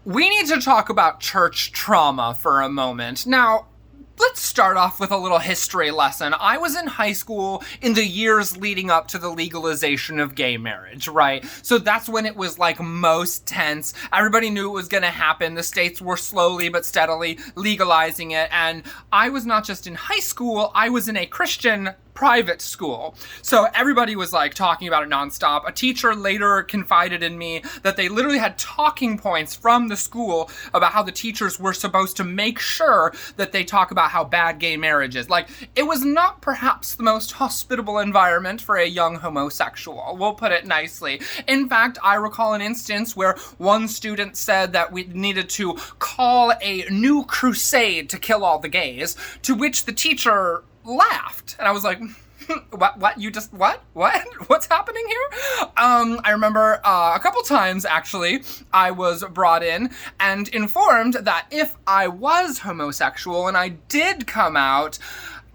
We need to talk about church trauma for a moment. Now, let's start off with a little history lesson. I was in high school in the years leading up to the legalization of gay marriage, right? So that's when it was like most tense. Everybody knew it was going to happen. The states were slowly but steadily legalizing it. And I was not just in high school, I was in a Christian private school. So everybody was like talking about it nonstop. A teacher later confided in me that they literally had talking points from the school about how the teachers were supposed to make sure that they talk about how bad gay marriage is. Like, it was not perhaps the most hospitable environment for a young homosexual. We'll put it nicely. In fact, I recall an instance where one student said that we needed to call a new crusade to kill all the gays, to which the teacher laughed. And I was like, what? You just, what? What's happening here? I remember a couple times, actually, I was brought in and informed that if I was homosexual and I did come out,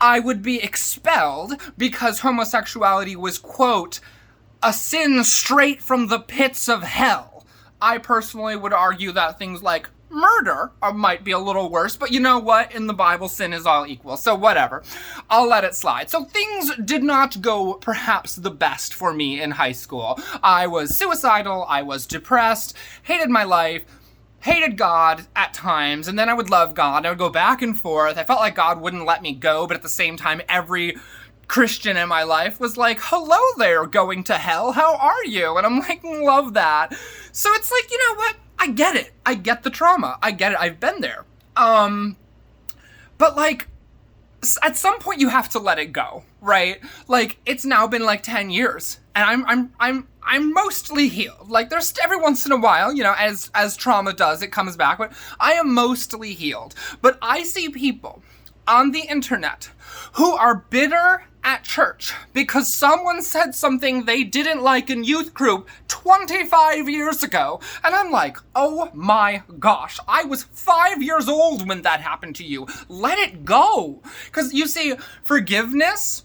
I would be expelled because homosexuality was, quote, a sin straight from the pits of hell. I personally would argue that things like murder might be a little worse, but you know what? In the Bible, sin is all equal, so whatever. I'll let it slide. So things did not go perhaps the best for me in high school. I was suicidal, I was depressed, hated my life, hated God at times, and then I would love God. I would go back and forth. I felt like God wouldn't let me go, but at the same time, every Christian in my life was like, hello there, going to hell, how are you? And I'm like, love that. So it's like, you know what? I get it. I get the trauma. I get it. I've been there. But like, at some point you have to let it go, right? Like, it's now been like 10 years and I'm mostly healed. Like, there's every once in a while, you know, as trauma does, it comes back, but I am mostly healed. But I see people on the internet who are bitter at church because someone said something they didn't like in youth group 25 years ago. And I'm like, oh my gosh, I was 5 years old when that happened to you. Let it go. Because you see, forgiveness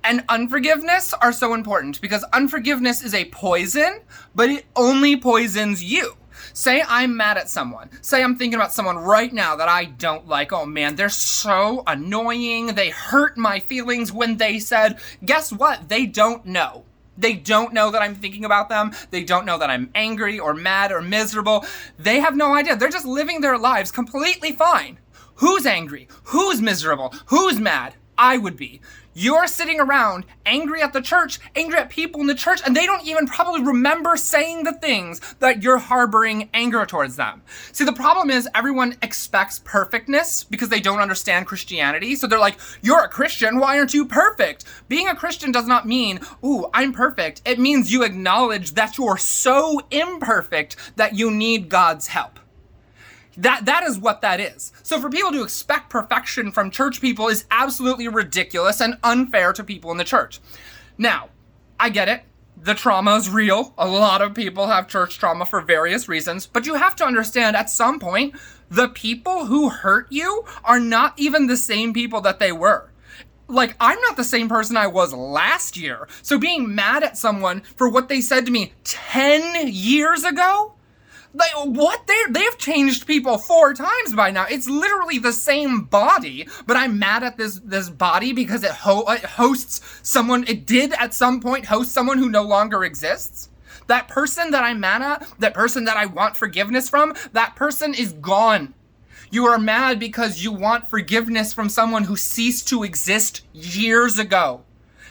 and unforgiveness are so important because unforgiveness is a poison, but it only poisons you. Say I'm mad at someone. Say I'm thinking about someone right now that I don't like. Oh man, they're so annoying. They hurt my feelings when they said, guess what? They don't know. They don't know that I'm thinking about them. They don't know that I'm angry or mad or miserable. They have no idea. They're just living their lives completely fine. Who's angry? Who's miserable? Who's mad? I would be. You're sitting around angry at the church, angry at people in the church, and they don't even probably remember saying the things that you're harboring anger towards them. See, the problem is everyone expects perfectness because they don't understand Christianity. So they're like, you're a Christian, why aren't you perfect? Being a Christian does not mean, ooh, I'm perfect. It means you acknowledge that you're so imperfect that you need God's help. That is what that is. So for people to expect perfection from church people is absolutely ridiculous and unfair to people in the church. Now, I get it. The trauma is real. A lot of people have church trauma for various reasons, but you have to understand at some point, the people who hurt you are not even the same people that they were. Like, I'm not the same person I was last year. So being mad at someone for what they said to me 10 years ago, like, what? They've changed people 4 times by now. It's literally the same body, but I'm mad at this body because it hosts someone, it did at some point host someone who no longer exists. That person that I'm mad at, that person that I want forgiveness from, that person is gone. You are mad because you want forgiveness from someone who ceased to exist years ago.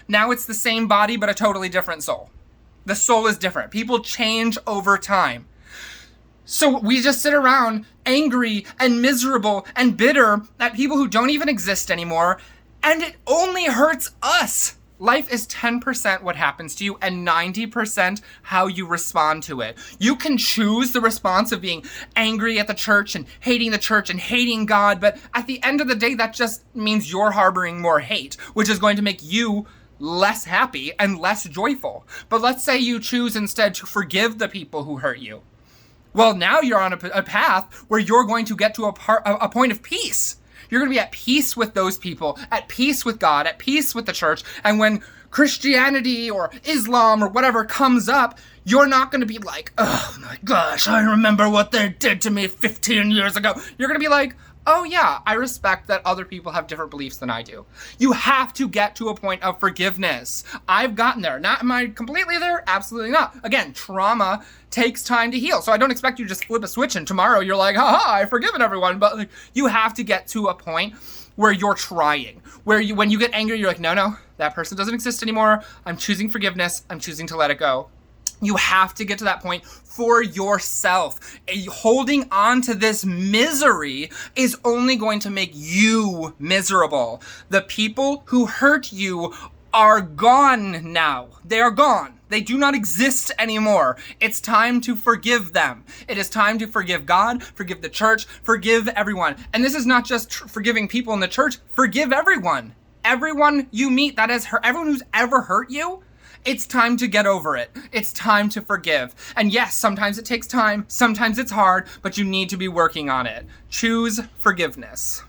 Now it's the same body, but a totally different soul. The soul is different. People change over time. So we just sit around angry and miserable and bitter at people who don't even exist anymore, and it only hurts us. Life is 10% what happens to you and 90% how you respond to it. You can choose the response of being angry at the church and hating God, but at the end of the day, that just means you're harboring more hate, which is going to make you less happy and less joyful. But let's say you choose instead to forgive the people who hurt you. Well, now you're on a path where you're going to get to a point of peace. You're going to be at peace with those people, at peace with God, at peace with the church. And when Christianity or Islam or whatever comes up, You're not going to be like, oh my gosh, I remember what they did to me 15 years ago. You're going to be like, oh yeah, I respect that other people have different beliefs than I do. You have to get to a point of forgiveness. I've gotten there. Am I completely there? Absolutely not. Again, trauma takes time to heal. So I don't expect you to just flip a switch and tomorrow you're like, haha, I've forgiven everyone. But like, you have to get to a point where you're trying, where when you get angry, you're like, no, that person doesn't exist anymore. I'm choosing forgiveness. I'm choosing to let it go. You have to get to that point for yourself. Holding on to this misery is only going to make you miserable. The people who hurt you are gone now. They are gone. They do not exist anymore. It's time to forgive them. It is time to forgive God, forgive the church, forgive everyone. And this is not just forgiving people in the church. Forgive everyone. Everyone you meet that has hurt, everyone who's ever hurt you. It's time to get over it. It's time to forgive. And yes, sometimes it takes time, sometimes it's hard, but you need to be working on it. Choose forgiveness.